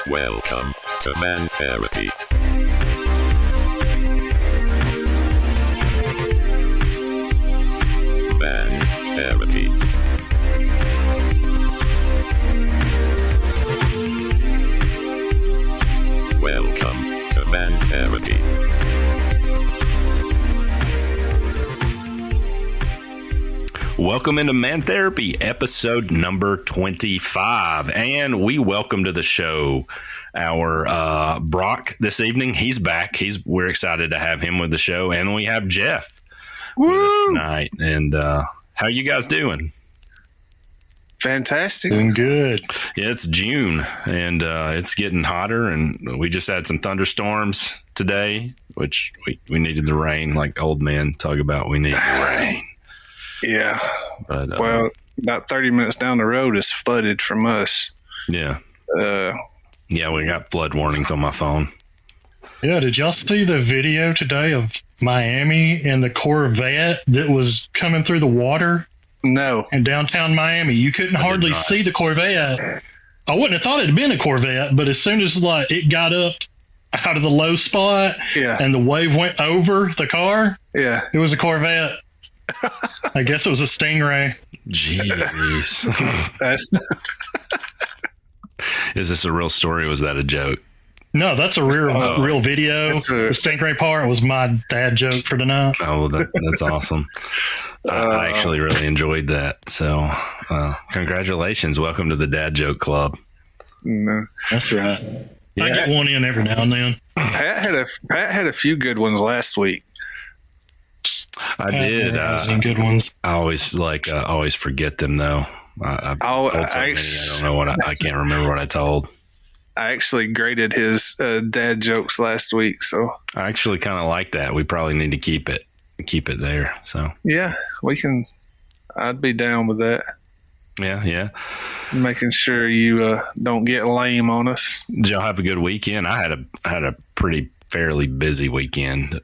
Welcome to ManTherapy. ManTherapy. Welcome to ManTherapy. Welcome into ManTherapy, episode number 25. And we welcome to the show our Brock this evening. He's back. We're excited to have him with the show. And we have Jeff with us tonight. And how you guys doing? Fantastic. Doing good. Yeah, it's June and it's getting hotter. And we just had some thunderstorms today, which we needed the rain, like old men talk about. We need the rain. Yeah. But well, about 30 minutes down the road is flooded from us. Yeah. Yeah, we got flood warnings on my phone. Yeah, did y'all see the video today of Miami and the Corvette that was coming through the water No. in downtown Miami? You couldn't hardly see the Corvette. I wouldn't have thought it had been a Corvette, but as soon as it got up out of the low spot and the wave went over the car, it was a Corvette. I guess it was a Stingray. Jeez. Is this a real story or was that a joke? No, that's a real video. The Stingray part was my dad joke for tonight. Oh, that's awesome. I actually really enjoyed that. So congratulations. Welcome to the Dad Joke Club. No. That's right. Yeah. I get one in every now and then. Pat had a few good ones last week. I did. Good ones. I always forget them though. I've told so many, I don't know what I can't remember what I told. I actually graded his dad jokes last week, so I actually kind of like that. We probably need to keep it there. So yeah, we can. I'd be down with that. Yeah. Making sure you don't get lame on us. Did y'all have a good weekend? I had a pretty fairly busy weekend.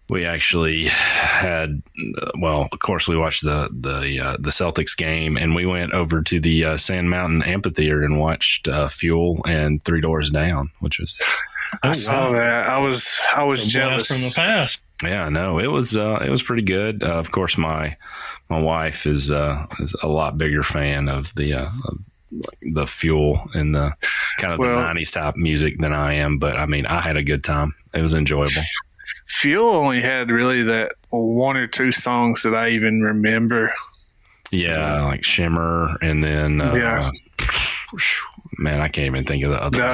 We actually had, well, of course, we watched the Celtics game, and we went over to the Sand Mountain Amphitheater and watched Fuel and Three Doors Down, which was. I saw that. I was jealous from the past. Yeah, no, it was pretty good. Of course, my wife is a lot bigger fan of the Fuel and the kind of the 90s type music than I am, but I mean, I had a good time. It was enjoyable. Fuel only had really that one or two songs that I even remember. Yeah, like Shimmer, and then man, I can't even think of the other one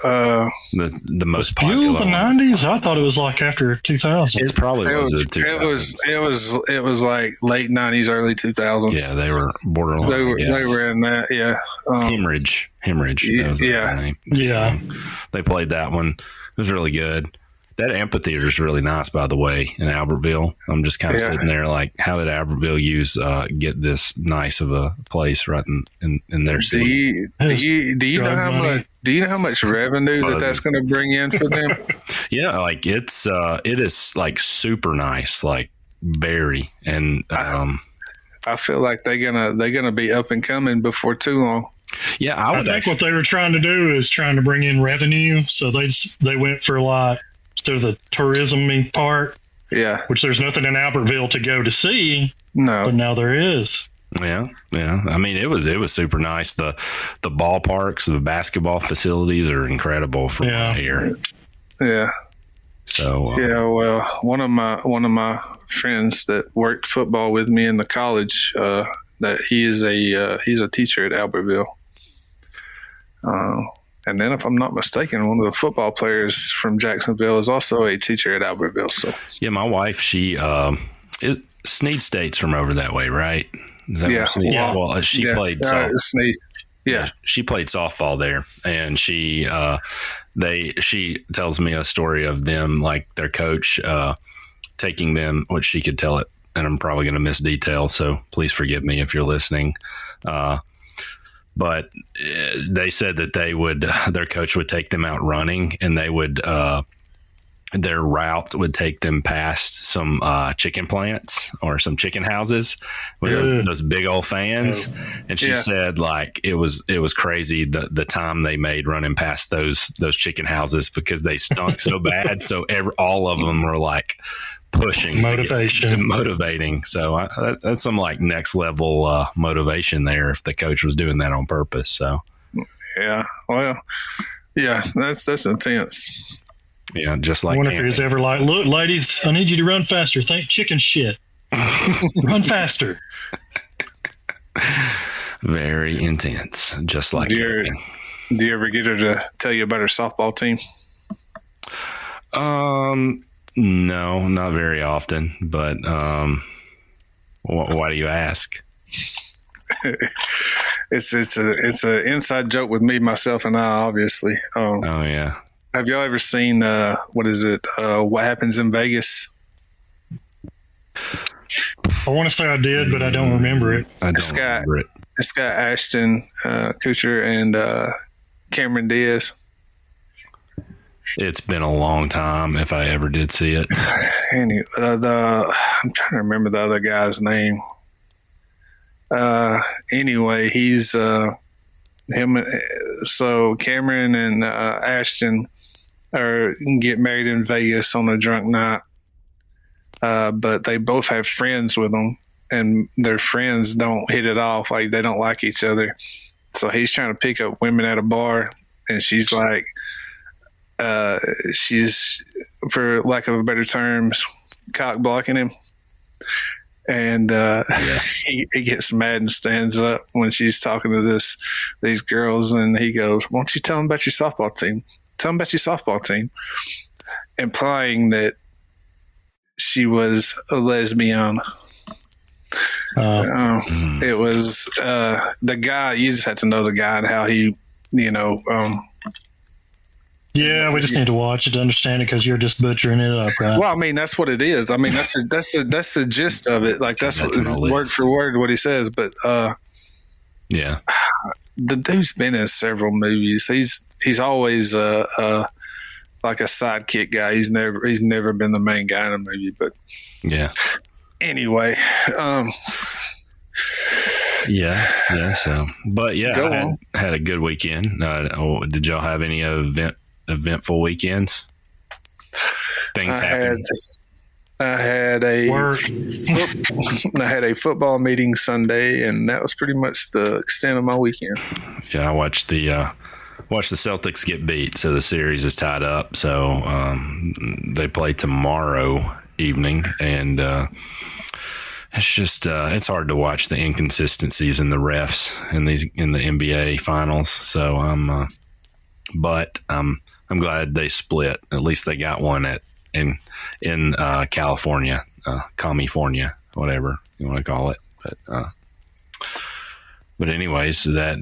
now. The most popular. Fuel the 90s? I thought it was like after 2000. It probably was the 2000s. It was like late 90s, early 2000s. Yeah, they were borderline. They were in that. Yeah, Hemorrhage. That was their name. Yeah, so they played that one. It was really good. That amphitheater is really nice, by the way, in Albertville. I'm just kind of sitting there like, how did Albertville get this nice of a place right in their city? Do you know how much? Do you know how much revenue that's going to bring in for them? Yeah, like it is like super nice, like very, and I feel like they're gonna be up and coming before too long. Yeah, I think what they were trying to do is trying to bring in revenue, so they went for like. To the tourism part, which there's nothing in Albertville to go to see. No, but now there is. Yeah. I mean, it was super nice. The ballparks, the basketball facilities are incredible from here. Yeah. So well, one of my friends that worked football with me in the college, that he's a teacher at Albertville. And then, if I'm not mistaken, one of the football players from Jacksonville is also a teacher at Albertville. So, yeah, my wife, Snead State's from over that way, right? Is that where Snead? Yeah. Well, she played softball. Snead. Yeah, she played softball there, and she tells me a story of them, like their coach taking them, which she could tell it, and I'm probably going to miss details, so please forgive me if you're listening. But they said that their coach would take them out running, and they would their route would take them past some chicken plants or some chicken houses with those big old fans. And she said, like, it was crazy the time they made running past those chicken houses because they stunk so bad. So all of them were like pushing motivating. So that's some like next level motivation there if the coach was doing that on purpose. So yeah, well, yeah, that's intense. Yeah, just like I wonder if he was ever like, look, ladies, I need you to run faster. Think chicken shit. Run faster. Very intense, just like do you ever get her to tell you about her softball team? No, not very often, but why do you ask? It's a inside joke with me, myself, and I, obviously. Oh yeah. Have y'all ever seen What Happens in Vegas? I want to say I did, but I don't remember it. I don't remember it. It's got Ashton Kutcher and Cameron Diaz. It's been a long time if I ever did see it. Anyway, I'm trying to remember the other guy's name. Anyway, he's him. So Cameron and Ashton get married in Vegas on a drunk night, but they both have friends with them, and their friends don't hit it off. Like, they don't like each other. So he's trying to pick up women at a bar, and she's like, she's, for lack of better terms, cock blocking him. And he gets mad and stands up when she's talking to these girls, and he goes, "Why don't you tell them about your softball team? Tell them about your softball team," implying she was a lesbian. It was the guy. You just had to know the guy and how he, yeah, we just need to watch it to understand it because you're just butchering it up, right? Well, I mean, that's what it is. I mean, that's the gist of it. Like, that's what word for word what he says. But yeah, the dude's been in several movies. He's always like a sidekick guy. He's never been the main guy in a movie. But yeah. Anyway, yeah. So, but yeah, I had a good weekend. Did y'all have any eventful weekends? Things happened. I had a football meeting Sunday, and that was pretty much the extent of my weekend. Yeah, I watched the Celtics get beat, so the series is tied up. So they play tomorrow evening, and it's just it's hard to watch the inconsistencies in the refs in the NBA finals. So I'm glad they split. At least they got one in California, California, whatever you want to call it. But anyways, that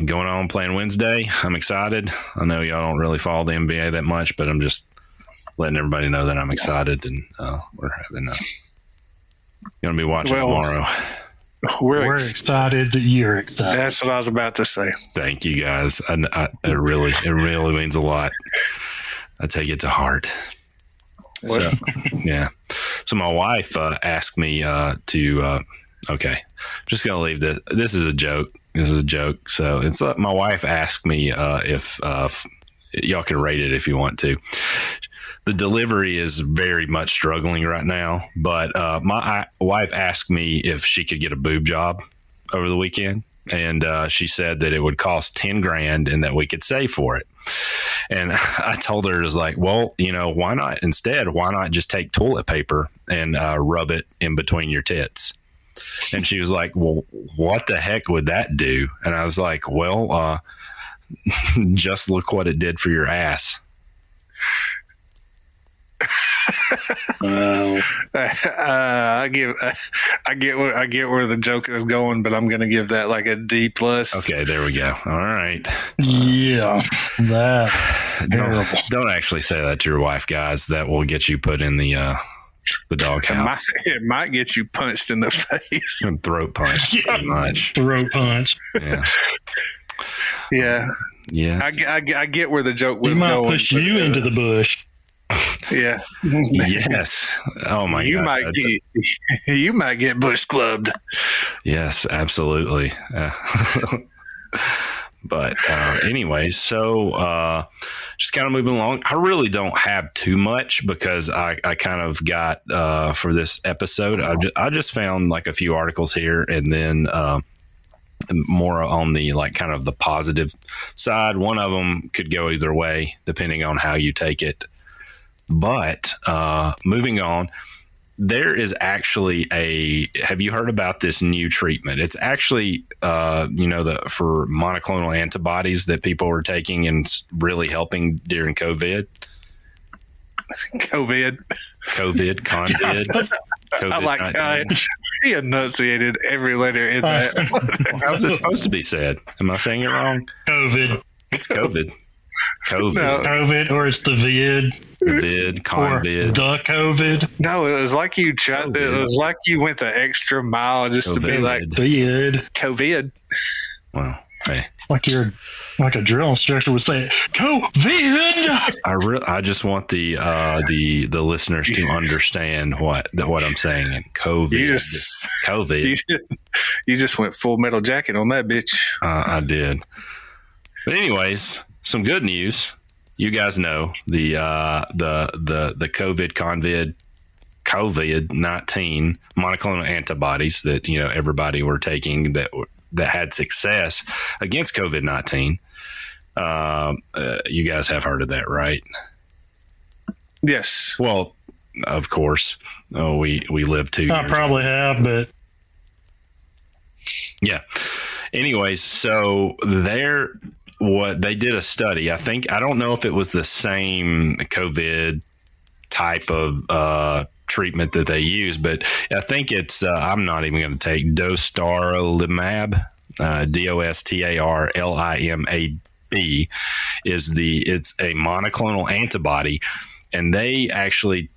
going on playing Wednesday, I'm excited. I know y'all don't really follow the NBA that much, but I'm just letting everybody know that I'm excited, and we're going to be watching tomorrow. We're excited that you're excited. That's what I was about to say. Thank you, guys. It really means a lot. I take it to heart. So, yeah. So my wife asked me to. Okay, just gonna leave this. This is a joke. So it's my wife asked me if y'all can rate it if you want to. The delivery is very much struggling right now, but my wife asked me if she could get a boob job over the weekend, and she said that it would cost $10,000 and that we could save for it. And I told her, it was like, well, why not instead? Why not just take toilet paper and rub it in between your tits? And she was like, well, what the heck would that do? And I was like, well, just look what it did for your ass. I get where the joke is going, but I'm going to give that like a D+. Okay, there we go. All right. Yeah, that don't actually say that to your wife, guys. That will get you put in the doghouse. It might get you punched in the face. And throat punch. Yeah, pretty much. Throat punch. Yeah. Yeah. I get where the joke was going. He might going, push you into the bush. Yeah. Yes. Oh my God. You might get bush clubbed. Yes, absolutely. But anyways, so just kind of moving along. I really don't have too much because I kind of got for this episode. I just found like a few articles here, and then more on the like kind of the positive side. One of them could go either way depending on how you take it. But moving on. There is actually have you heard about this new treatment? It's actually, for monoclonal antibodies that people were taking and really helping during COVID. COVID, COVID. I like how he enunciated every letter in that. How's it supposed to be said? Am I saying it wrong? COVID. It's COVID. COVID. No. COVID, or it's the vid. Vid, convid. Or the COVID. No, it was like you tried. It was like you went the extra mile just COVID. to be like Vid. COVID. Well, hey. Like a drill instructor would say, COVID. I just want the listeners to understand what I'm saying. And COVID. COVID. You just went Full Metal Jacket on that bitch. I did. But anyways, some good news. You guys know the COVID-19 monoclonal antibodies that everybody were taking that had success against COVID-19. You guys have heard of that, right? Yes. Well, of course. Oh, we lived 2 years. I probably have, but yeah. Anyways, so they did a study. I don't know if it was the same COVID type of treatment that they use, but I think it's I'm not even going to take dostarlimab, dostarlimab it's a monoclonal antibody, and they actually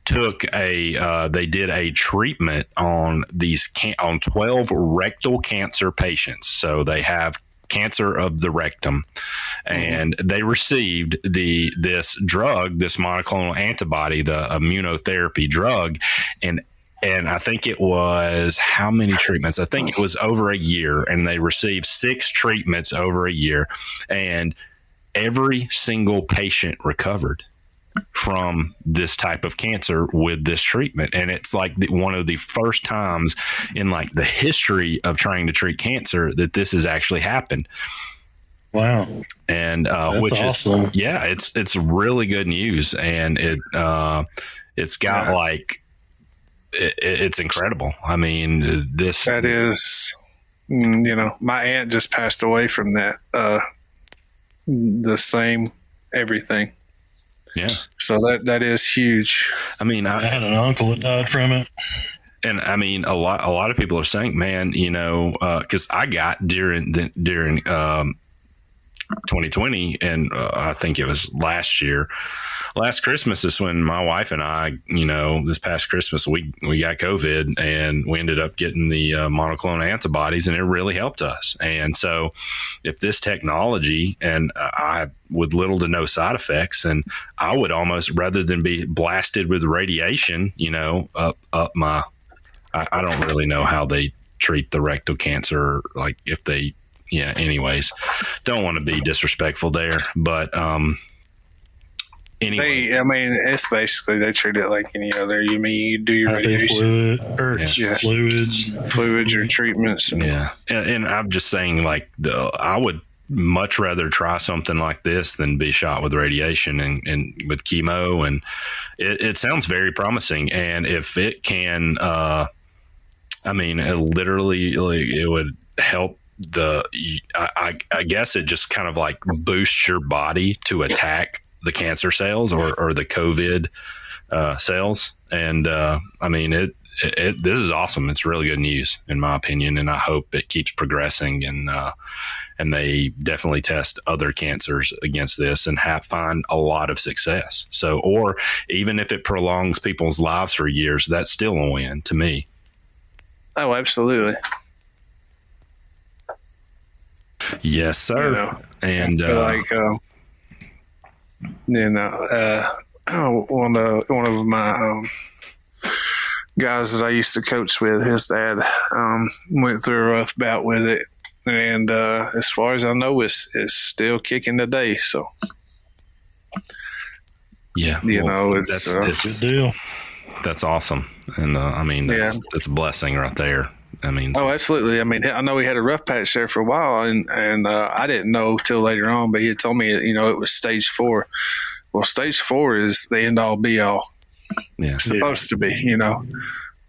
they did a treatment on on 12 rectal cancer patients. So they have cancer of the rectum, and they received this monoclonal antibody, the immunotherapy drug, and I think it was how many treatments? I think it was over a year, and they received 6 treatments over a year, and every single patient recovered from this type of cancer with this treatment. And it's like one of the first times in like the history of trying to treat cancer that this has actually happened. Wow. And which awesome. is it's really good news, and it's got like it's incredible. I mean, that is my aunt just passed away from that, the same everything. Yeah. So that is huge. I mean, I had an uncle that died from it. And I mean, a lot of people are saying, man, because I got during 2020, and I think it was last Christmas is when my wife and I, this past Christmas, we got COVID, and we ended up getting the monoclonal antibodies, and it really helped us. And so if this technology, and I with little to no side effects, and I would almost, rather than be blasted with radiation, up my, I don't really know how they treat the rectal cancer, like if they, anyways, don't want to be disrespectful there, but, anyway. It's basically they treat it like any other. You do your radiation, fluids, your treatments. And I'm just saying, like, I would much rather try something like this than be shot with radiation and with chemo. And it sounds very promising. And if it can, it would help. I guess it just kind of like boosts your body to attack the cancer cells or the COVID cells. And this is awesome. It's really good news in my opinion. And I hope it keeps progressing, and they definitely test other cancers against this and find a lot of success. So, or even if it prolongs people's lives for years, that's still a win to me. Oh, absolutely. Yes, sir. And one of my guys that I used to coach with, his dad went through a rough bout with it, and as far as I know, it's still kicking today. So, yeah, it's a good deal. That's awesome, and I mean, that's a blessing right there. I mean, absolutely. I mean, I know he had a rough patch there for a while, and I didn't know till later on, but he had told me, it was stage 4. Well, stage 4 is the end all be all. Yeah, supposed to be,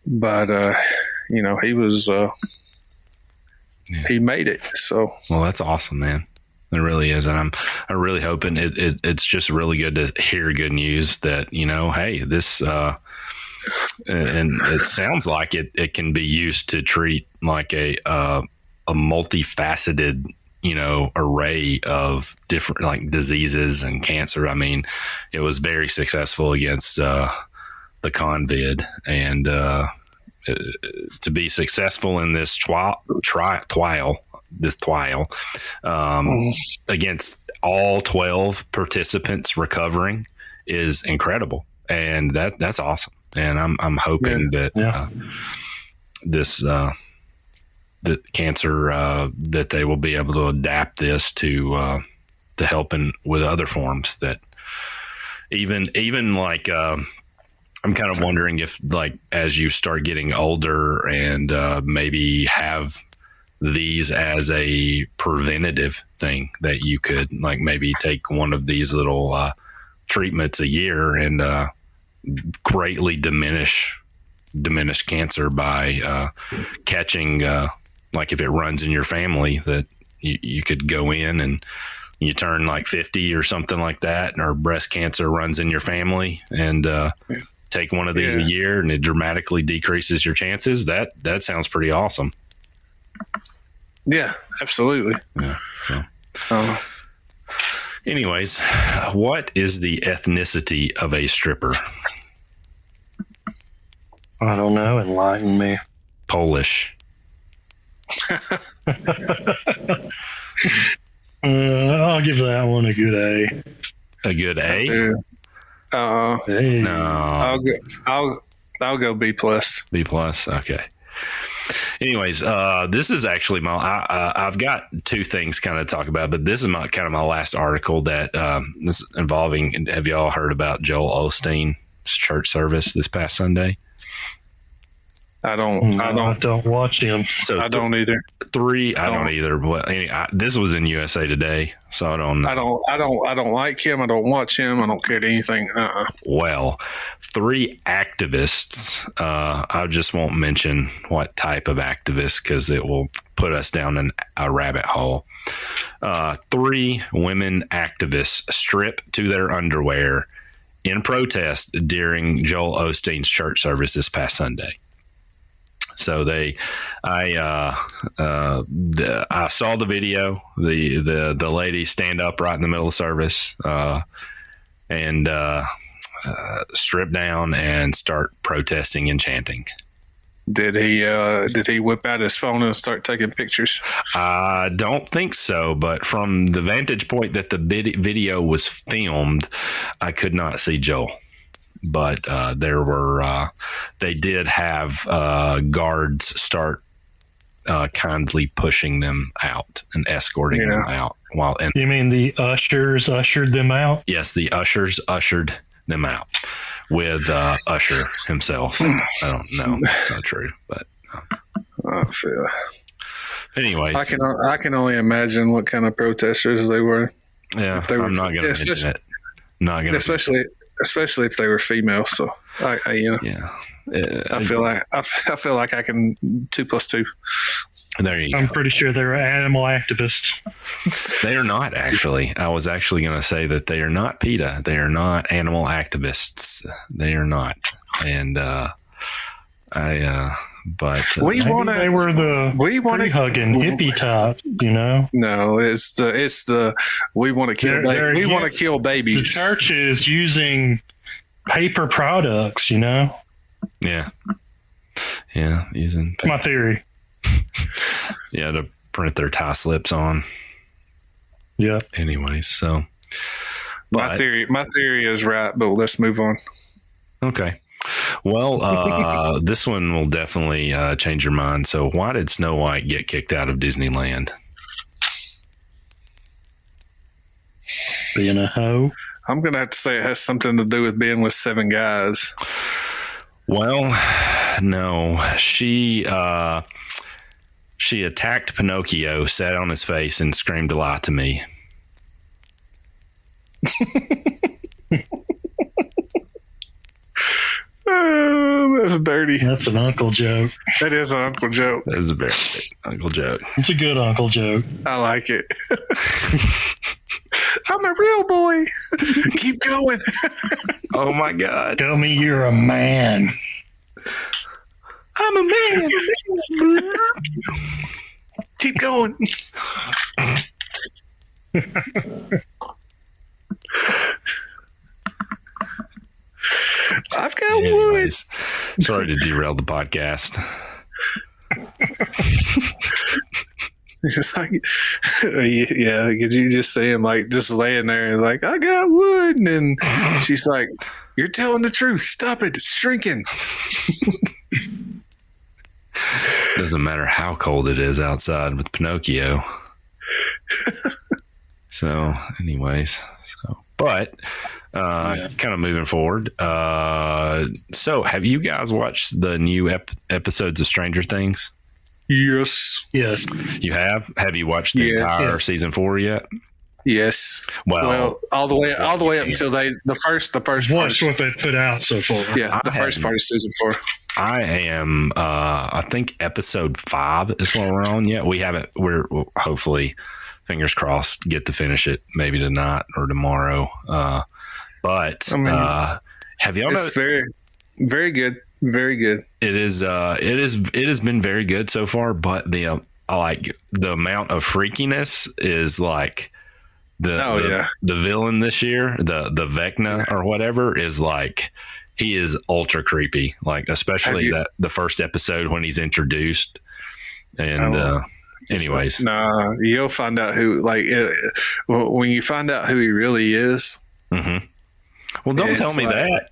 but he was he made it. So, well, that's awesome, man. It really is, and I'm really hoping it's just really good to hear good news that hey, this. And it sounds like it can be used to treat like a multifaceted, array of different like diseases and cancer. I mean, it was very successful against the COVID, and to be successful in this trial against all 12 participants recovering is incredible, and that's awesome. And I'm hoping that this the cancer that they will be able to adapt this to helping with other forms that even like I'm kind of wondering if like as you start getting older and maybe have these as a preventative thing that you could like maybe take one of these little treatments a year and greatly diminish cancer by catching like if it runs in your family that you could go in and you turn like 50 or something like that, or breast cancer runs in your family, and take one of these a year and it dramatically decreases your chances. That sounds pretty awesome. Yeah, absolutely. Yeah. So anyways, what is the ethnicity of a stripper? I don't know. Enlighten me. Polish. I'll give that one a good A. A good A? Hey. No. I'll go B plus. B plus. Okay. Anyways, this is actually I've got two things kind of to talk about, but this is my last article that this is involving. Have y'all heard about Joel Osteen's church service this past Sunday? I don't watch him. So I don't either. I don't either. But this was in USA Today, so I don't know. I don't like him. I don't watch him. I don't care anything. Well, 3 activists. I just won't mention what type of activist because it will put us down in a rabbit hole. 3 women activists strip to their underwear in protest during Joel Osteen's church service this past Sunday. So I saw the video. The lady stand up right in the middle of service and strip down and start protesting and chanting. Did he whip out his phone and start taking pictures? I don't think so, but from the vantage point that the video was filmed, I could not see Joel. But there were they did have guards start kindly pushing them out and escorting them out. You mean the ushers ushered them out? Yes, the ushers ushered them out with Usher himself. I don't know. That's not true, but anyways, I can only imagine what kind of protesters they were. Yeah, I'm not going to mention it. Not going to, especially if they were female. So I feel like I can 2 + 2. There you go. I'm pretty sure they're animal activists. They are not, actually. I was actually going to say that they are not PETA. They are not animal activists. They are not. And but they were the tree-hugging hippie type, No, it's the we want to kill we want to kill babies. The church is using paper products, Yeah, using paper. My theory. Yeah, to print their tie slips on. Yeah. Anyways, so My theory is right, but let's move on. Okay. Well, this one will definitely change your mind. So, why did Snow White get kicked out of Disneyland? Being a hoe. I'm going to have to say it has something to do with being with 7 guys. Well, no. She attacked Pinocchio, sat on his face, and screamed, "Lie to me." That's dirty. That's an uncle joke. That is an uncle joke. That is a very good uncle joke. It's a good uncle joke. I like it. I'm a real boy. Keep going. Oh my God. Tell me you're a man. I'm a man. Keep going. I've got wood. Sorry to derail the podcast. It's like, yeah, could you just see him like just laying there and like, I got wood, and then she's like, "You're telling the truth. Stop it. It's shrinking." Doesn't matter how cold it is outside with Pinocchio. So, anyways, but kind of moving forward. So, have you guys watched the new episodes of Stranger Things? Yes. You have? Have you watched the entire season 4 yet? Yes. Well, all the way up until the first Watch what they put out so far. Yeah, the first part of season 4. I am. I think episode 5 is what we're on yet. We haven't. We'll hopefully, fingers crossed, get to finish it maybe tonight or tomorrow. But I mean, have y'all? It's very, very good. Very good. It is. It has been very good so far. But the amount of freakiness is like the villain this year, the Vecna or whatever, is like, he is ultra creepy. Like, especially the first episode when he's introduced. And anyways, you'll find out who. Like, when you find out who he really is. Mm-hmm. Well, don't tell me that.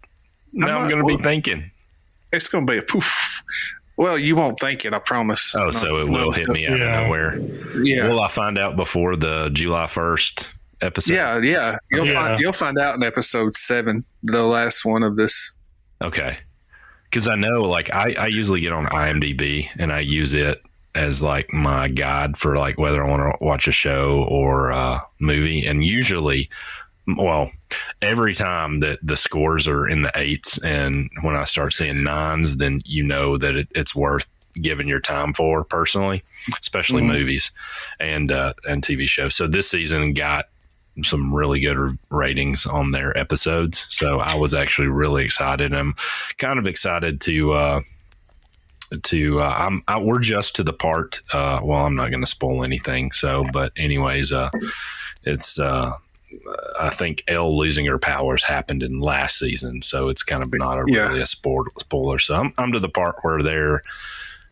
Now I'm going to be thinking. It's going to be a poof. Well, you won't think it, I promise. Oh, so it will hit me out of nowhere. Yeah. Will I find out before the July 1st episode? Yeah. You'll find out in episode 7, the last one of this. Okay. Because I know, like, I usually get on IMDb and I use it as like my guide for like whether I want to watch a show or a movie. And usually, well, every time that the scores are in the 8s, and when I start seeing 9s, then you know that it's worth giving your time for, personally, especially movies and TV shows. So this season got some really good ratings on their episodes. So I was actually really excited. I'm kind of excited we're just to the part, well, I'm not going to spoil anything. So, but anyways, it's, I think Elle losing her powers happened in last season, so it's kind of not really a spoiler. So I'm to the part where they're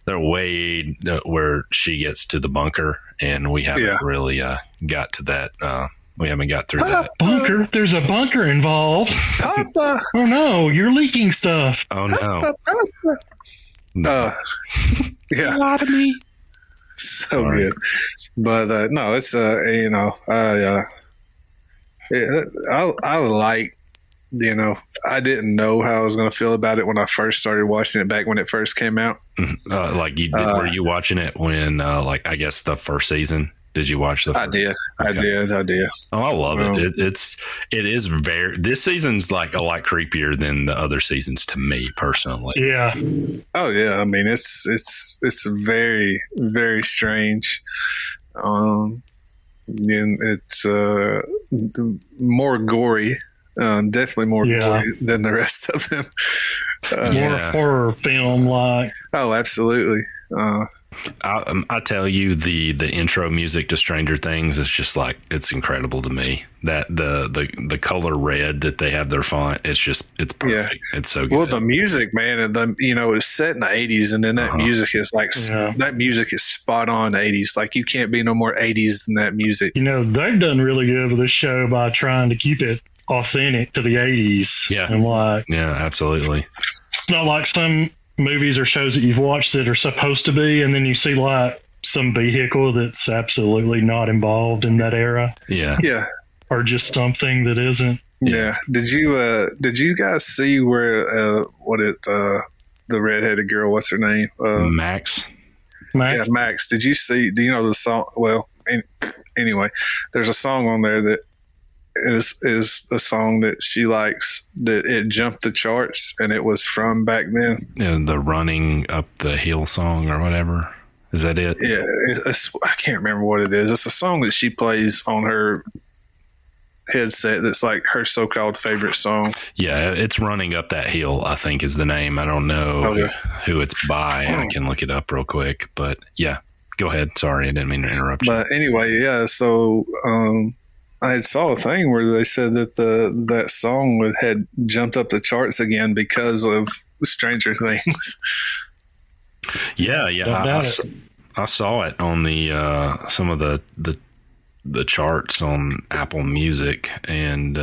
way where she gets to the bunker, and we haven't really got to that. We haven't got through that bunker. There's a bunker involved. Papa. Oh no, you're leaking stuff. Oh no. Papa. No. Yeah. A lot of me. So good, but no, it's I like, I didn't know how I was going to feel about it when I first started watching it back when it first came out. Like you did, were you watching it when, like, I guess the first season? Did you watch the first? I did. Oh, I love it. It is this season's like a lot creepier than the other seasons to me personally. Yeah. Oh yeah. I mean, it's very, very strange. And it's more gory, definitely more gory than the rest of them. More horror film like. Oh, absolutely. I tell you, the intro music to Stranger Things is just like, it's incredible to me. That the color red that they have their font, it's perfect. Yeah. It's so good. Well, the music, man, and it's set in the 80s, and then that music is like that music is spot on 80s. Like, you can't be no more 80s than that music. They've done really good with this show by trying to keep it authentic to the 80s. Yeah. And like, Yeah, absolutely. it's not like some movies or shows that you've watched that are supposed to be, and then you see like some vehicle that's absolutely not involved in that era. Yeah. Yeah. Or just something that isn't. Yeah. Did you guys see where the redheaded girl, what's her name? Max. Yeah, Max. Do you know the song? Well, anyway, there's a song on there that is a song that she likes, that it jumped the charts, and it was from back then. Yeah, the running up the hill song or whatever. Is that it? Yeah, I can't remember what it is. It's a song that she plays on her headset that's like her so-called favorite song. Yeah, it's Running Up That Hill, I think is the name. I don't know who it's by. I can look it up real quick. But yeah, go ahead. Sorry, I didn't mean to interrupt you. But anyway, yeah, so I had saw a thing where they said that that song had jumped up the charts again because of Stranger Things. Yeah. I saw it on the some of the charts on Apple Music and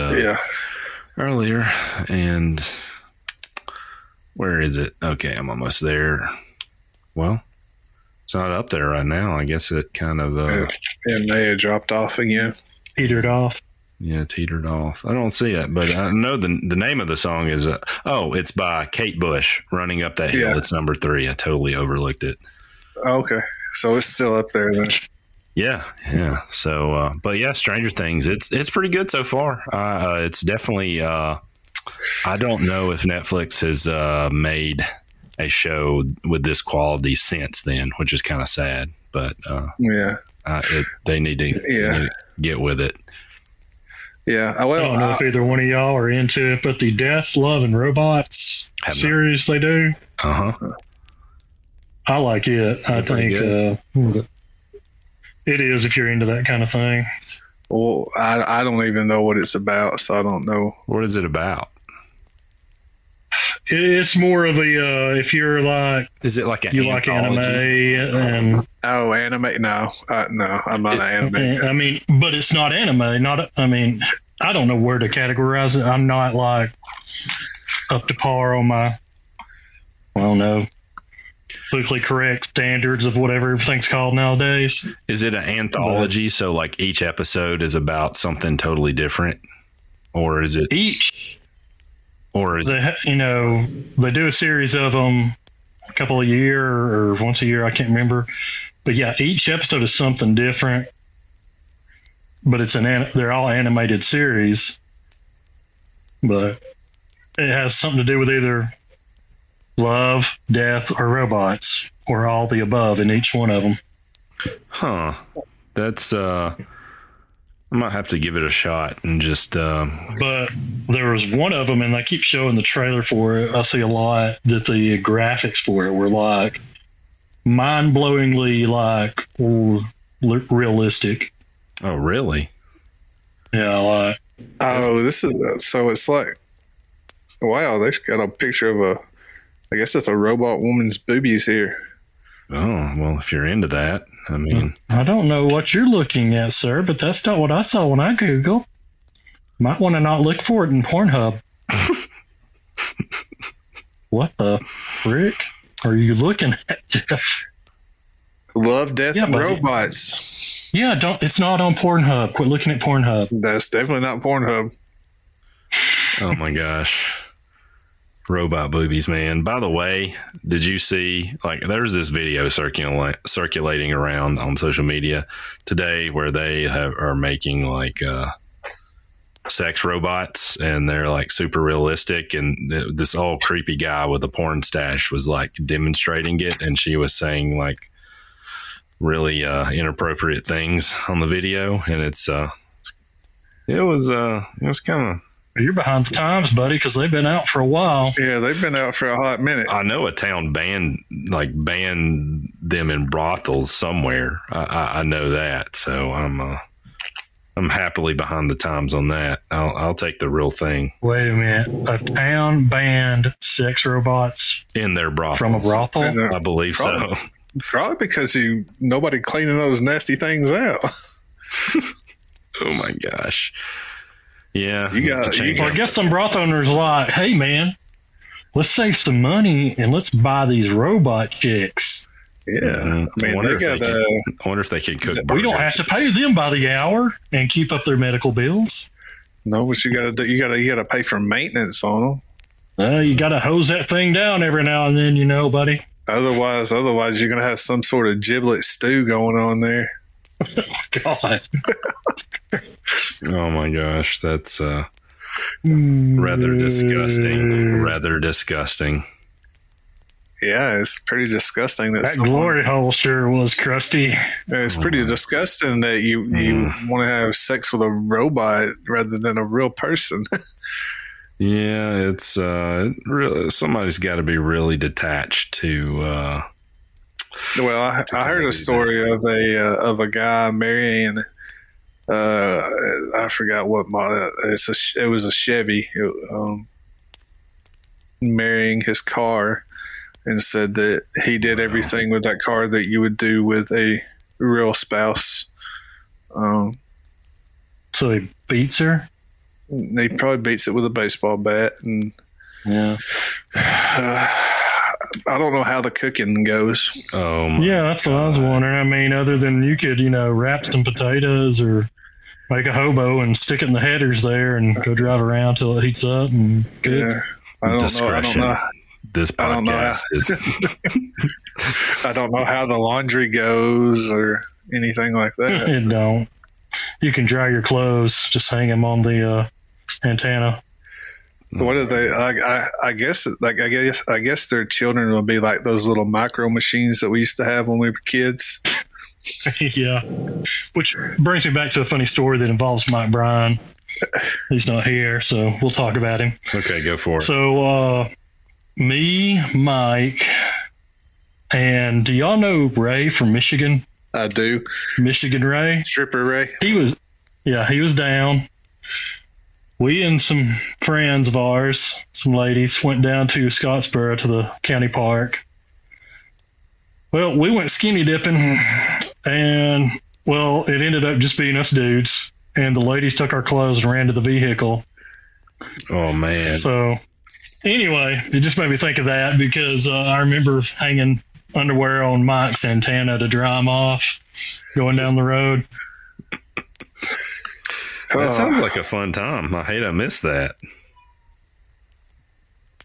earlier. And where is it? Okay, I'm almost there. Well, it's not up there right now. I guess it kind of it may have dropped off again. Petered off. Yeah, teetered off. I don't see it, but I know the name of the song is it's by Kate Bush, Running Up That Hill. Yeah. It's number 3. I totally overlooked it. Okay, so it's still up there then. Yeah. So, but yeah, Stranger Things. It's pretty good so far. It's definitely. I don't know if Netflix has made a show with this quality since then, which is kind of sad. But they need to get with it. Yeah. I don't know if either one of y'all are into it, but the Death, Love, and Robots series they do. I like it. I think it is if you're into that kind of thing. Well, I don't even know what it's about, so I don't know. What is it about? It's more of the if you're like, is it like you like anime and anime? No, I'm not an anime. I mean, but it's not anime. I don't know where to categorize it. I'm not like up to par on my, I don't know, politically correct standards of whatever everything's called nowadays. Is it an anthology? So like each episode is about something totally different, or is it each? Or is they do a series of them a couple a year or once a year. I can't remember, but yeah, each episode is something different. But they're all animated series, but it has something to do with either love, death, or robots, or all the above in each one of them. Huh? That's I might have to give it a shot and just. But there was one of them, and they keep showing the trailer for it. I see a lot that the graphics for it were like mind-blowingly like realistic. Oh, really? Yeah, like. Oh, this is so. It's like, wow, they've got a picture of I guess it's a robot woman's boobies here. Oh, well, if you're into that, I mean. I don't know what you're looking at, sir, but that's not what I saw when I Googled. Might want to not look for it in Pornhub. What the frick are you looking at, Jeff? Love, Death, and Robots. Yeah, it's not on Pornhub. Quit looking at Pornhub. That's definitely not Pornhub. Oh, my gosh. Robot boobies, man. By the way, did you see, there's this video circulating around on social media today where they are making sex robots, and they're super realistic, and this old creepy guy with a porn stash was demonstrating it, and she was saying really inappropriate things on the video, and it was kind of. You're behind the times, buddy, because they've been out for a while. Yeah, they've been out for a hot minute. I know a town banned them in brothels somewhere. I know that, so I'm happily behind the times on that. I'll take the real thing. Wait a minute, a town banned sex robots in their brothels from a brothel? I believe so. Probably because nobody cleaning those nasty things out. Oh my gosh. Yeah. Well, I guess some broth owners are like, hey, man, let's save some money and let's buy these robot chicks. Yeah. Mm-hmm. I wonder if they can cook burgers. We don't have to pay them by the hour and keep up their medical bills. No, but you gotta pay for maintenance on them. You gotta hose that thing down every now and then, buddy. Otherwise, you're gonna have some sort of giblet stew going on there. God. Oh my gosh, that's rather disgusting. Yeah, it's pretty disgusting. That glory hole sure was crusty. It's pretty disgusting that you want to have sex with a robot rather than a real person. Yeah, it's really, somebody's got to be really detached to. Well, I heard a story of a guy marrying. I forgot what model. It was a Chevy. Marrying his car. And said that he did everything with that car that you would do with a real spouse. So he beats her? He probably beats it with a baseball bat. And yeah. I don't know how the cooking goes. Yeah, that's what I was wondering. I mean, other than you could, wrap some potatoes or make a hobo and stick it in the headers there and go drive around till it heats up and good. Yeah, I don't know. This podcast is. I don't know how the laundry goes or anything like that. It don't. You can dry your clothes, just hang them on the antenna. What are they? I guess their children will be like those little micro machines that we used to have when we were kids. Yeah, which brings me back to a funny story that involves Mike Bryan. He's not here, so we'll talk about him. Okay, go for it. So, me, Mike, and do y'all know Ray from Michigan? I do. Michigan Ray? Stripper Ray. He was down. We and some friends of ours, some ladies, went down to Scottsboro to the county park. Well, we went skinny dipping, and, it ended up just being us dudes. And the ladies took our clothes and ran to the vehicle. Oh, man. So... anyway, it just made me think of that because I remember hanging underwear on Mike's antenna to dry them off going down the road. That sounds like a fun time. I hate I missed that.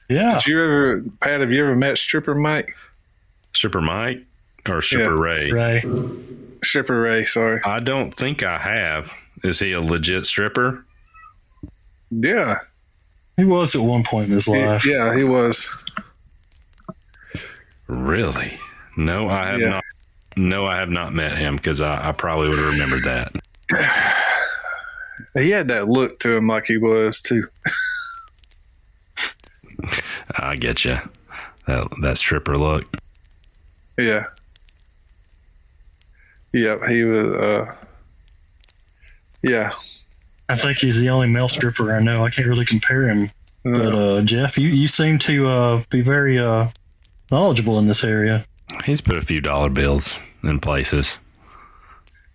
Yeah. Pat, have you ever met Stripper Mike? Stripper Mike or Stripper Ray? Ray. Stripper Ray, sorry. I don't think I have. Is he a legit stripper? Yeah. He was at one point in his life. Yeah, he was. Really? No, I have not. No, I have not met him because I probably would have remembered that. He had that look to him like he was too. I get you. That stripper look. Yeah. Yeah, he was. Yeah. I think he's the only male stripper I know. I can't really compare him. But Jeff, you seem to be very knowledgeable in this area. He's put a few dollar bills in places.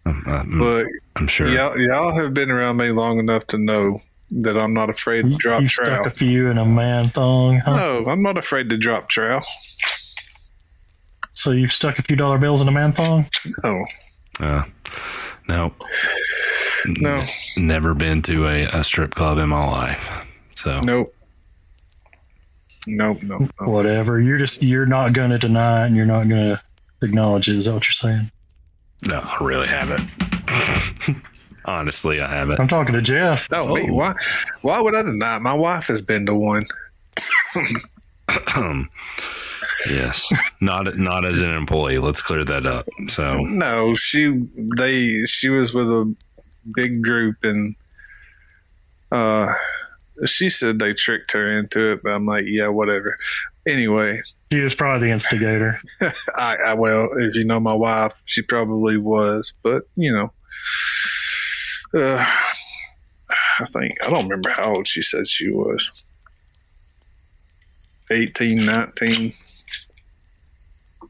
Look, I'm sure. Y'all have been around me long enough to know that I'm not afraid to drop trout. You stuck a few in a man thong, huh? No, I'm not afraid to drop trout. So you've stuck a few dollar bills in a man thong? No. No. No. Never been to a strip club in my life. So Nope. Whatever. You're not going to deny it and you're not going to acknowledge it. Is that what you're saying? No, I really haven't. Honestly, I haven't. I'm talking to Jeff. No, wait, why would I deny it? My wife has been to one. Yes, not as an employee. Let's clear that up. So no, she was with a big group and she said they tricked her into it, but I'm like, yeah, whatever. Anyway, she was probably the instigator. Well, if you know my wife, she probably was, but I don't remember how old she said she was. 18, 19. I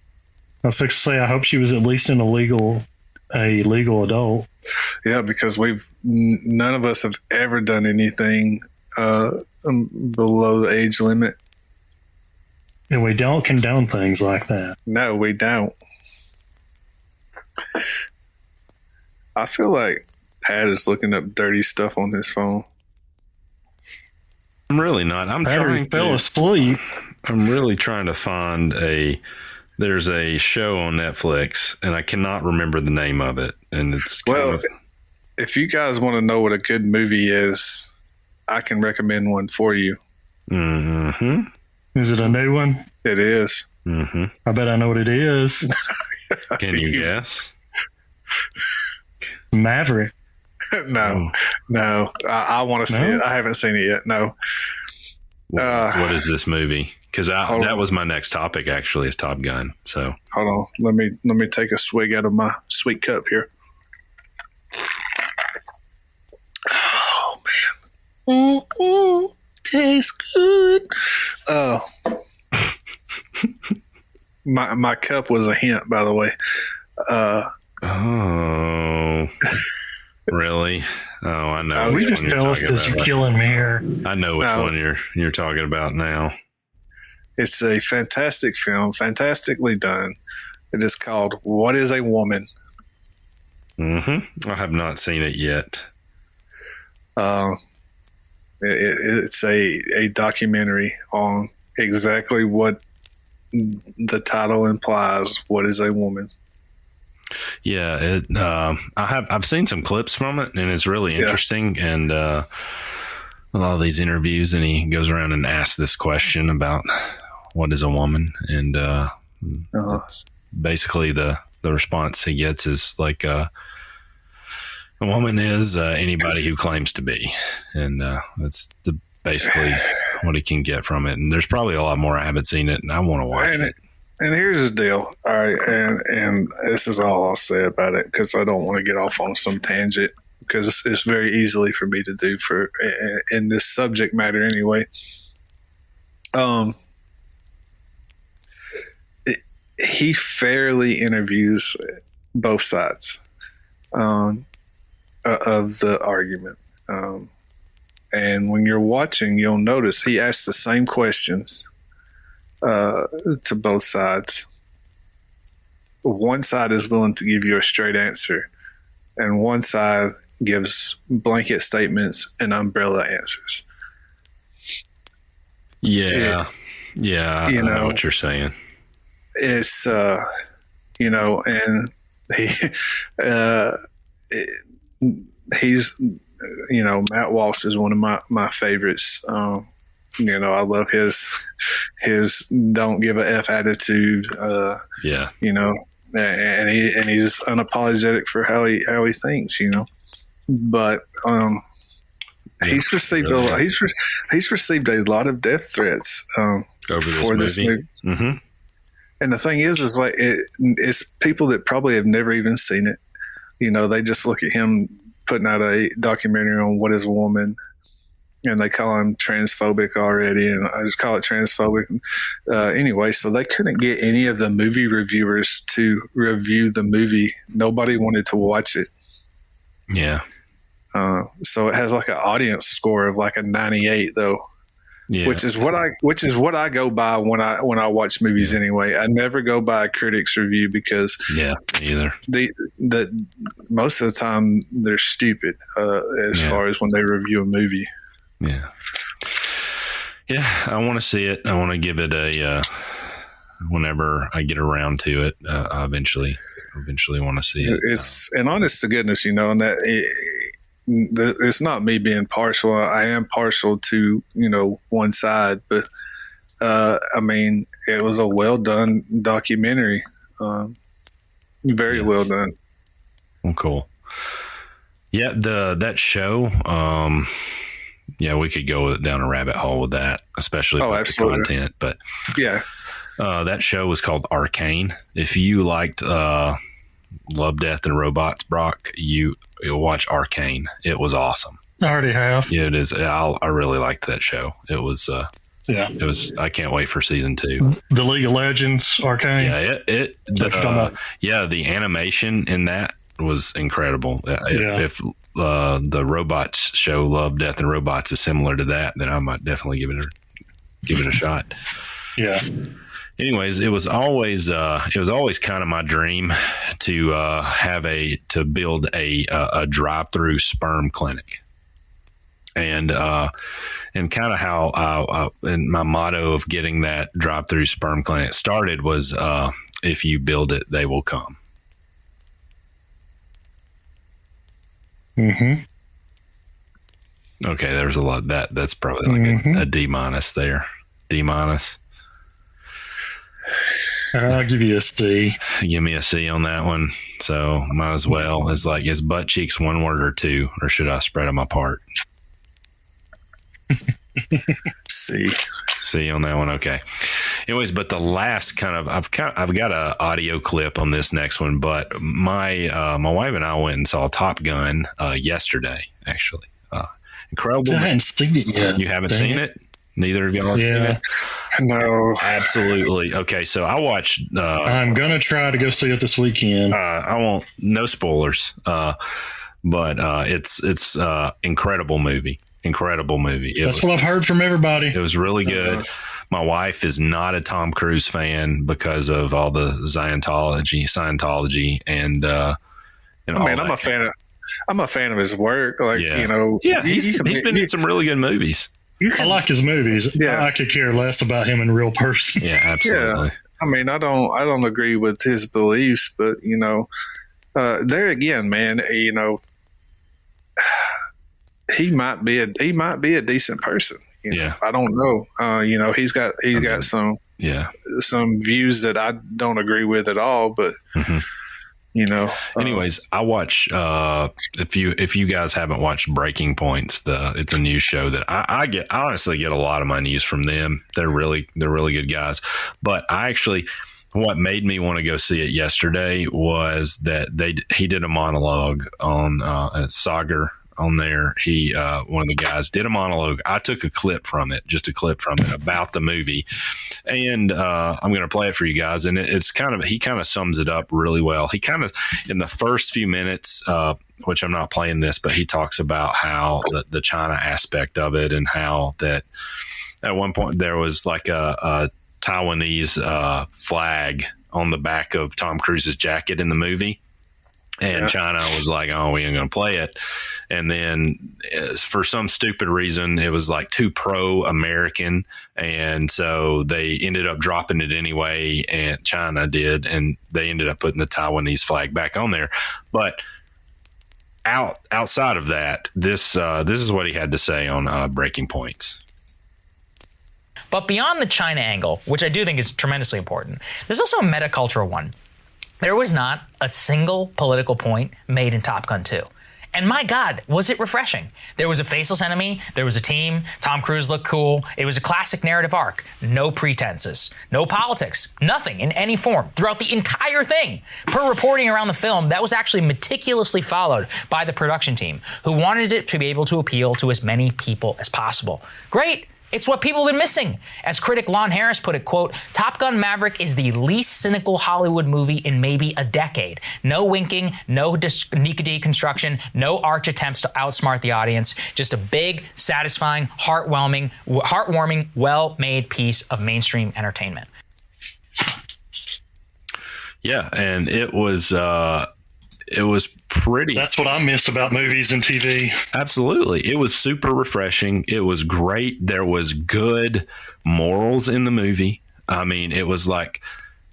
was fixing to say, I hope she was at least a legal adult. Yeah, because none of us have ever done anything below the age limit. And we don't condone things like that. No, we don't. I feel like Pat is looking up dirty stuff on his phone. I'm really not. Fell asleep. I'm really trying to find there's a show on Netflix, and I cannot remember the name of it. And it's if you guys want to know what a good movie is, I can recommend one for you. Mm-hmm. Is it a new one? It is. Mm-hmm. I bet I know what it is. Can you guess? Maverick. No. I want to see it. I haven't seen it yet. No. What is this movie? Because that was my next topic, actually, is Top Gun. So hold on, let me take a swig out of my sweet cup here. Oh man, tastes good. Oh, my cup was a hint, by the way. Oh, really? Oh, I know. We just tell us because you're killing me here. I know which one you're talking about now. It's a fantastic film, fantastically done. It is called What is a Woman? Mm-hmm. I have not seen it yet. It's a documentary on exactly what the title implies. What is a woman? Yeah, I've seen some clips from it, and it's really interesting. And a lot of these interviews, and he goes around and asks this question about what is a woman, and it's basically the response he gets is like a woman is anybody who claims to be, and that's basically what he can get from it. And there's probably a lot more. I haven't seen it, and I want to watch it. And here's the deal. All right. And this is all I'll say about it, because I don't want to get off on some tangent, because it's very easily for me to do in this subject matter anyway. He fairly interviews both sides of the argument. And when you're watching, you'll notice he asks the same questions to both sides. One side is willing to give you a straight answer, and one side gives blanket statements and umbrella answers. Yeah. I know what you're saying. It's, and he's, Matt Walsh is one of my favorites. I love his don't give a F attitude. And he's unapologetic for how he thinks, but, he's received he's received a lot of death threats, over this movie. Mm-hmm. And the thing is like it's people that probably have never even seen it. They just look at him putting out a documentary on what is a woman, and they call him transphobic already, and I just call it transphobic. Anyway, so they couldn't get any of the movie reviewers to review the movie. Nobody wanted to watch it. Yeah. So it has like an audience score of like a 98 though. Yeah. Which is what I go by when I watch movies anyway. I never go by a critic's review, because me either. The most of the time they're stupid as far as when they review a movie. Yeah. I want to see it. I want to give it a whenever I get around to it. I eventually want to see it. And honest to goodness, and that. It's not me being partial. I am partial to, one side, but it was a well done documentary. Very well done. Well, cool. Yeah, that show. We could go down a rabbit hole with that, especially with the content. But that show was called Arcane. If you liked Love, Death, and Robots, Brock, you'll watch Arcane. It was awesome. I already have. Yeah, it is. I really liked that show. It was. It was. I can't wait for season 2. The League of Legends, Arcane. Yeah, the animation in that was incredible. If the robots show Love, Death, and Robots is similar to that, then I might definitely give it a shot. Yeah. Anyways, it was always kind of my dream to build a drive-through sperm clinic, and kind of how and my motto of getting that drive-through sperm clinic started was, if you build it, they will come. Mm-hmm. Okay, there's a lot of that. That's probably like a D- there. D-. I'll give you a C. Give me a C on that one. So might as well. It's like, is butt cheeks one word or two, or should I spread them apart? C on that one. Okay. Anyways, but the last I've got a audio clip on this next one, but my wife and I went and saw Top Gun yesterday. Actually, incredible. I haven't seen it yet. You haven't seen it? Neither of y'all have seen it? No. Absolutely. Okay, so I watched... I'm going to try to go see it this weekend. I won't... No spoilers. But it's incredible movie. Incredible movie. That's what I've heard from everybody. It was really good. My wife is not a Tom Cruise fan because of all the Scientology, and I'm a fan of his work. He's been in some really good movies. I like his movies. Yeah. I could care less about him in real person. Yeah, absolutely. Yeah. I don't agree with his beliefs, but there again, man, he might be a decent person. I don't know. He's got some views that I don't agree with at all, but anyways, I watch if you guys haven't watched Breaking Points, it's a news show that I honestly get a lot of my news from them. They're really good guys. But what made me want to go see it yesterday was that he did a monologue on Sagar on there. He one of the guys did a monologue. I took just a clip from it about the movie, and I'm going to play it for you guys. And he kind of sums it up really well. He kind of, in the first few minutes, which I'm not playing this, but he talks about how the China aspect of it, and how that at one point there was like a Taiwanese flag on the back of Tom Cruise's jacket in the movie. And China was like, oh, we ain't going to play it. And then for some stupid reason, it was like too pro-American. And so they ended up dropping it anyway. And China did. And they ended up putting the Taiwanese flag back on there. But outside of that, this is what he had to say on Breaking Points. But beyond the China angle, which I do think is tremendously important, there's also a metacultural one. There was not a single political point made in Top Gun 2. And my God, was it refreshing. There was a faceless enemy. There was a team. Tom Cruise looked cool. It was a classic narrative arc. No pretenses. No politics. Nothing in any form throughout the entire thing. Per reporting around the film, that was actually meticulously followed by the production team, who wanted it to be able to appeal to as many people as possible. Great. It's what people have been missing. As critic Lon Harris put it, quote, Top Gun Maverick is the least cynical Hollywood movie in maybe a decade. No winking, no deconstruction, no arch attempts to outsmart the audience. Just a big, satisfying, heartwarming, well-made piece of mainstream entertainment. Yeah, and it was pretty. That's what I miss about movies and TV. Absolutely. It was super refreshing. It was great. There was good morals in the movie. I mean, it was like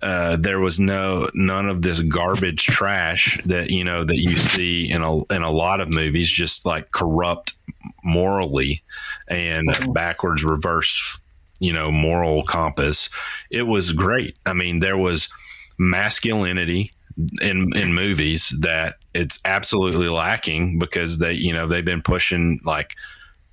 there was none of this garbage trash that you see in a lot of movies, just like corrupt morally and backwards reverse, moral compass. It was great. I mean, there was masculinity in movies that it's absolutely lacking, because they've been pushing, like,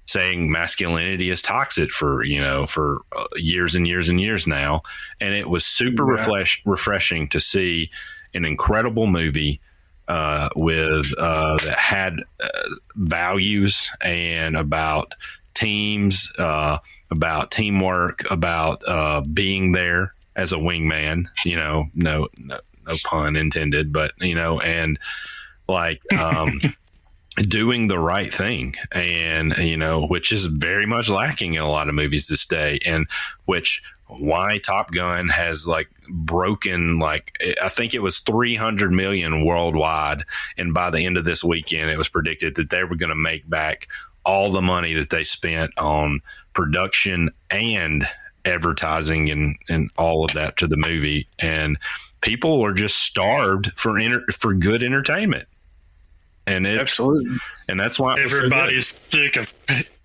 saying masculinity is toxic for years and years and years now. And it was super refreshing to see an incredible movie with that had values, and about teams, about teamwork, about being there as a wingman, no pun intended, but, and like doing the right thing, and which is very much lacking in a lot of movies this day, and which why Top Gun has like broken, like I think it was 300 million worldwide, and by the end of this weekend it was predicted that they were going to make back all the money that they spent on production and advertising and all of that to the movie, and people are just starved for good entertainment. And absolutely, and that's why everybody's sick of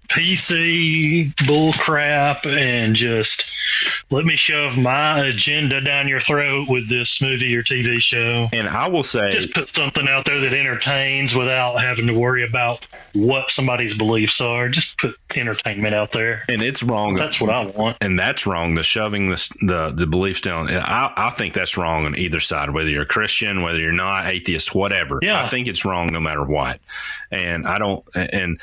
PC bull crap and just let me shove my agenda down your throat with this movie or TV show. And I will say, just put something out there that entertains without having to worry about what somebody's beliefs are. Just put entertainment out there. And it's wrong. That's what I want. And that's wrong. The shoving the beliefs down. I think that's wrong on either side, whether you're a Christian, whether you're not, atheist, whatever. Yeah. I think it's wrong no matter what. And I don't, and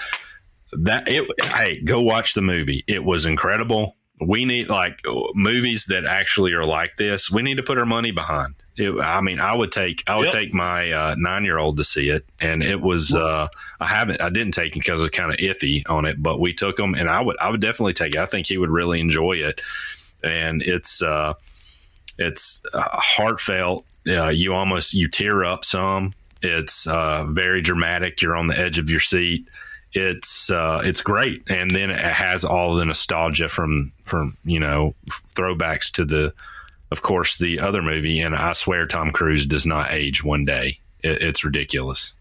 hey, go watch the movie. It was incredible. We need like movies that actually are like this. We need to put our money behind. I would take my 9-year-old to see it, and it was I didn't take him because it was kind of iffy on it, but we took him, and I would definitely take it. I think he would really enjoy it, and it's heartfelt. You tear up some. It's very dramatic. You're on the edge of your seat. It's great, and then it has all the nostalgia from throwbacks to of course the other movie, and I swear Tom Cruise does not age one day. It's ridiculous.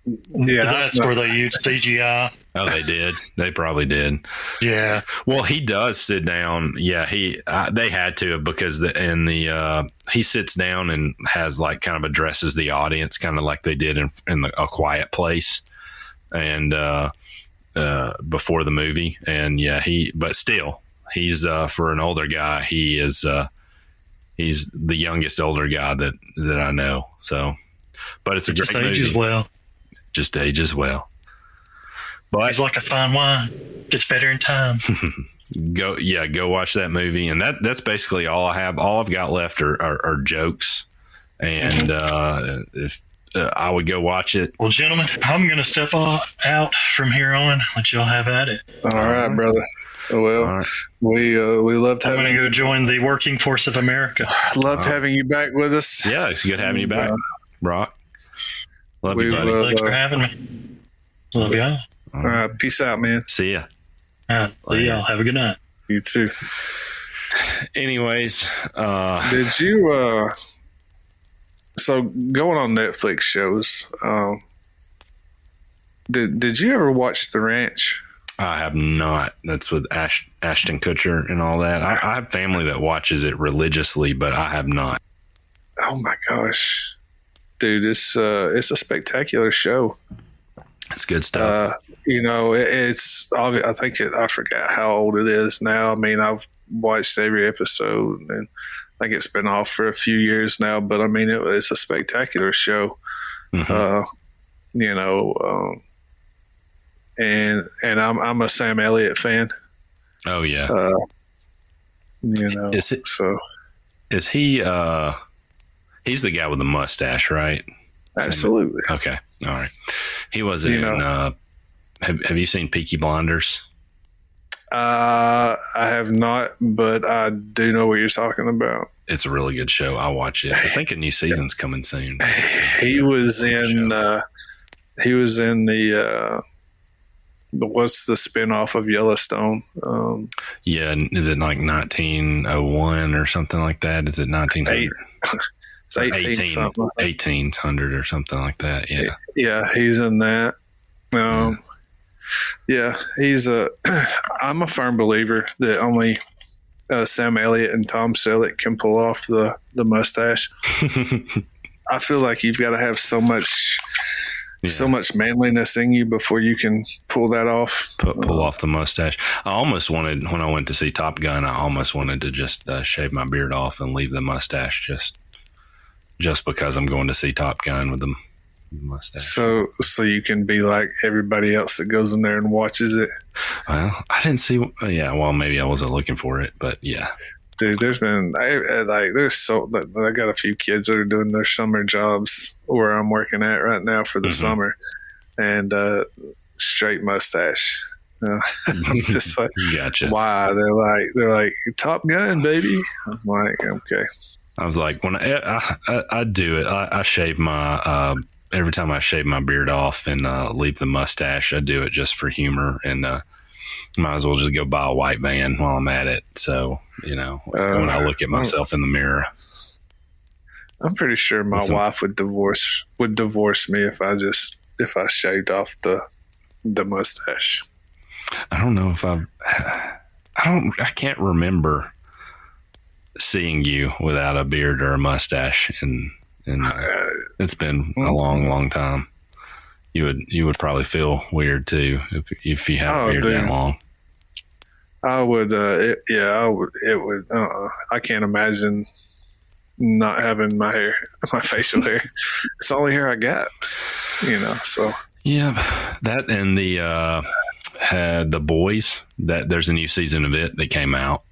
Yeah, that's where they used CGI. Oh, they did. They probably did. Yeah. Well, he does sit down. Yeah, they had to have, because he sits down and has like kind of addresses the audience, kind of like they did in A Quiet Place. And before the movie, and but still he's for an older guy, he's the youngest older guy that I know. So, but it's a great movie. Just ages well. But he's like a fine wine, gets better in time. Go watch that movie, and that's basically all I have. All I've got left are jokes, and if. I would go watch it. Well, gentlemen, I'm going to step out from here on. Let y'all have at it. All right, brother. Well, right. We loved having. I'm going to go join the working force of America. Loved having you back with us. Yeah, it's good having you back, Brock. Love you, buddy. Thanks for having me. Love y'all. All right, peace out, man. See ya. See y'all. Have a good night. You too. Anyways, did you? So going on Netflix shows, did you ever watch The Ranch? I have not. That's with Ashton Kutcher and all that. I have family that watches it religiously, but I have not. Oh my gosh, dude! It's a spectacular show. It's good stuff. It's I think I forgot how old it is now. I mean, I've watched every episode, and I think it's been off for a few years now, but I mean, it's a spectacular show. Mm-hmm. And I'm a Sam Elliott fan. Oh yeah. Is he? He's the guy with the mustache, right? Absolutely. Okay. All right. He was in. Have you seen Peaky Blinders? I have not, but I do know what you're talking about. It's a really good show. I'll watch it. I think a new season's coming soon. He was in the what's the spinoff of Yellowstone? Is it like 1901 or something like that? Is it 1900? It's 1800 or something like that. Yeah. Yeah, he's in that. Yeah, I'm a firm believer that only Sam Elliott and Tom Selleck can pull off the mustache. I feel like you've got to have so much manliness in you before you can pull that off. Pull off the mustache. I almost wanted, when I went to see Top Gun, I almost wanted to just shave my beard off and leave the mustache just because I'm going to see Top Gun with the mustache. So you can be like everybody else that goes in there and watches it. Well, I didn't see. Yeah, well, maybe I wasn't looking for it, but yeah. Dude, there's been I got a few kids that are doing their summer jobs where I'm working at right now for the summer, and straight mustache. I'm just like, gotcha. Why? They're like Top Gun, baby. I'm like, okay. I was like, when I do it, I shave my every time I shave my beard off and leave the mustache, I do it just for humor, and might as well just go buy a white van while I'm at it. So, when I look at myself in the mirror, I'm pretty sure my wife would divorce me if I shaved off the mustache. I don't know if I can't remember seeing you without a beard or a mustache, and it's been a long time. You would probably feel weird too if you had a beard that long. I would, I would. It would. I can't imagine not having my facial hair. It's the only hair I got. So yeah, that and the Boys. That there's a new season of it that came out.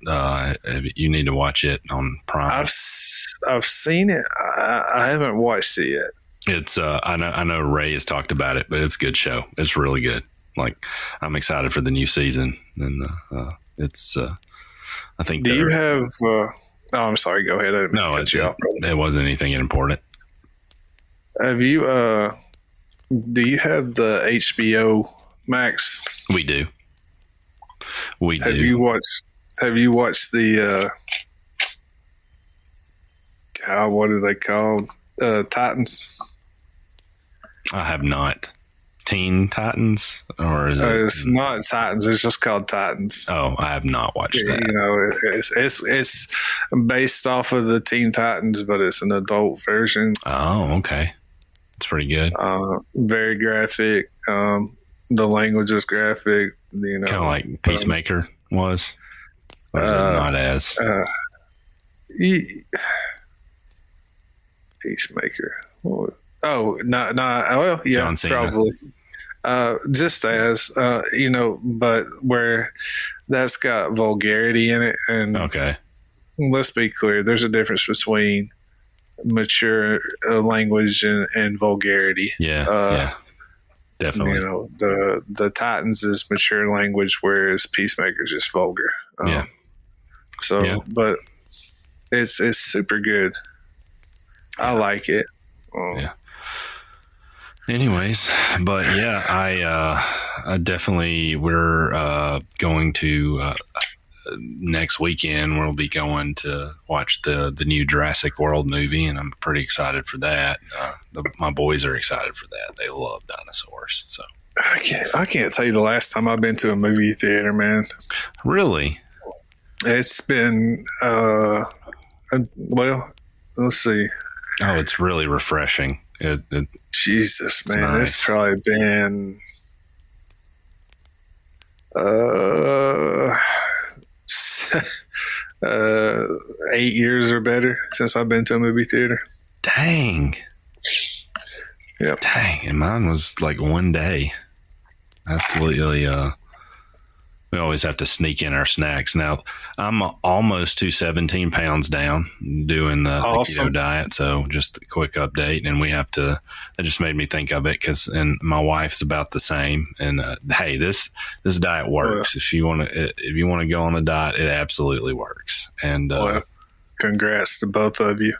You need to watch it on Prime. I've seen it. I haven't watched it yet. It's I know Ray has talked about it, but it's a good show. It's really good. Like, I'm excited for the new season, and it's I think. Do you have? I'm sorry. Go ahead. No, it wasn't anything important. Have you? Do you have the HBO Max? We do. Have you watched the? What are they called? Titans. I have not. Teen Titans, or is it? It's not Titans. It's just called Titans. Oh, I have not watched that. It's based off of the Teen Titans, but it's an adult version. Oh, okay. It's pretty good. Very graphic. The language is graphic. Kind of like Peacemaker was. Or is it not as? Peacemaker. Oh, no. Well, yeah, probably. Just as, but where that's got vulgarity in it. And okay, let's be clear, there's a difference between mature language and vulgarity. Yeah, definitely. The Titans is mature language, whereas Peacemaker is just vulgar. But it's super good. I like it. Yeah. Anyways, but yeah, I definitely, we're going to next weekend. We'll be going to watch the new Jurassic World movie, and I'm pretty excited for that. My boys are excited for that. They love dinosaurs. So I can't tell you the last time I've been to a movie theater, man. Really? It's been well, let's see. Oh, it's really refreshing. Jesus, man, nice. It's probably been 8 years or better since I've been to a movie theater. Dang. Yep. Dang, and mine was like one day. Absolutely. We always have to sneak in our snacks. Now, I'm almost to 17 pounds down doing the keto diet. So just a quick update. And that just made me think of it and my wife's about the same. And hey, this diet works. If you want to go on a diet, it absolutely works. And congrats to both of you.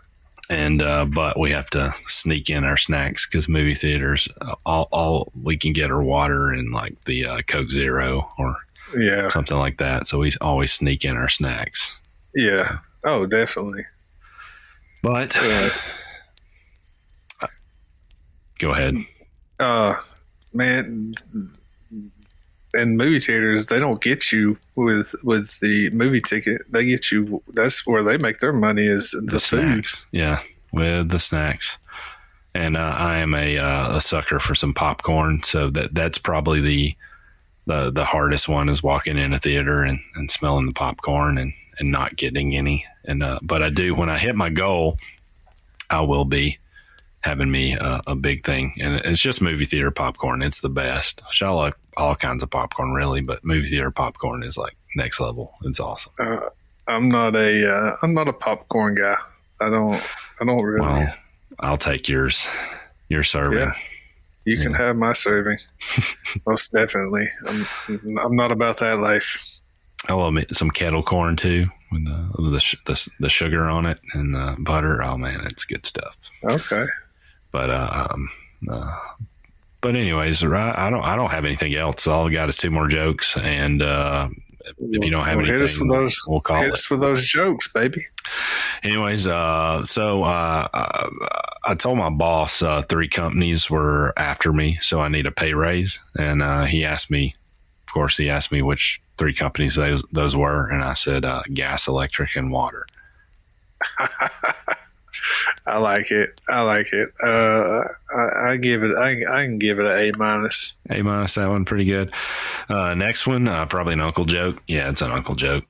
And but we have to sneak in our snacks because movie theaters, all we can get are water and like the Coke Zero or something like that. So we always sneak in our snacks. Yeah. So. Oh, definitely. But go ahead. Man, in movie theaters, they don't get you with the movie ticket. They get you. That's where they make their money, is the snacks. Yeah, with the snacks. And I am a sucker for some popcorn. So that's probably the hardest one, is walking in a theater and smelling the popcorn and not getting any. And but I do, when I hit my goal, I will be having me a big thing. And it's just movie theater popcorn. It's the best. I like all kinds of popcorn, really, but movie theater popcorn is like next level. It's awesome. I'm not a popcorn guy. I don't really. Well, I'll take yours. Your serving. Yeah. You can have my serving. Most definitely. I'm not about that life. I love some kettle corn too, with the sugar on it and the butter. Oh man, it's good stuff. Okay. But anyways, I don't have anything else. All I got is 2 more jokes, and if you don't have anything, we'll call it. Hit us with those jokes, baby. Anyways, so I told my boss 3 companies were after me, so I need a pay raise, and he asked me which 3 companies those were, and I said gas, electric, and water. I like it. I can give it an A-. A-, that one pretty good. Next one, probably an uncle joke. Yeah, it's an uncle joke.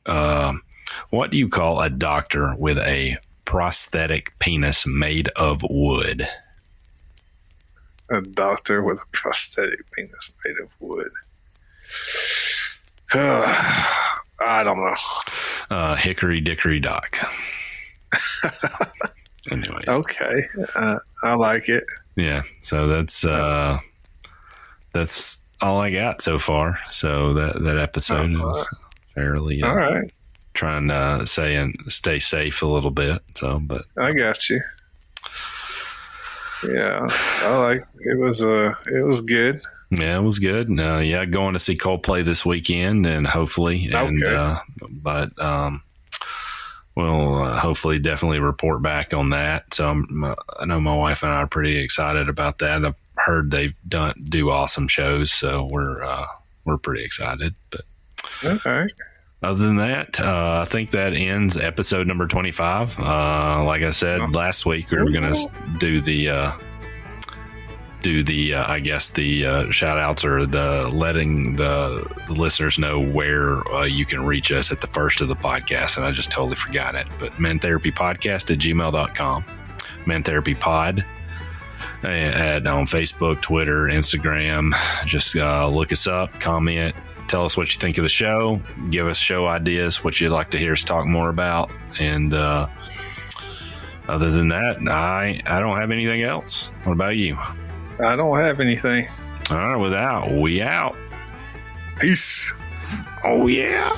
What do you call a doctor with a prosthetic penis made of wood? A doctor with a prosthetic penis made of wood. I don't know. Hickory dickory dock. Anyways. Okay. I like it. Yeah. So that's all I got so far. So that episode is fairly all right. Trying to say and stay safe a little bit. So, but I got you. Yeah, it was good. Yeah, it was good. Yeah, going to see Coldplay this weekend, and hopefully, we'll hopefully definitely report back on that. So I know my wife and I are pretty excited about that. I've heard they've do awesome shows, so we're pretty excited. But okay. Other than that, I think that ends episode number 25. Like I said last week, we were going to do the I guess the shout outs, or the letting the listeners know where you can reach us at the first of the podcast. And I just totally forgot it. But ManTherapyPodcast@gmail.com, ManTherapyPod on Facebook, Twitter, Instagram. Just look us up, comment. Tell us what you think of the show. Give us show ideas, what you'd like to hear us talk more about. And other than that, I don't have anything else. What about you? I don't have anything. All right, we out. Peace. Oh, yeah.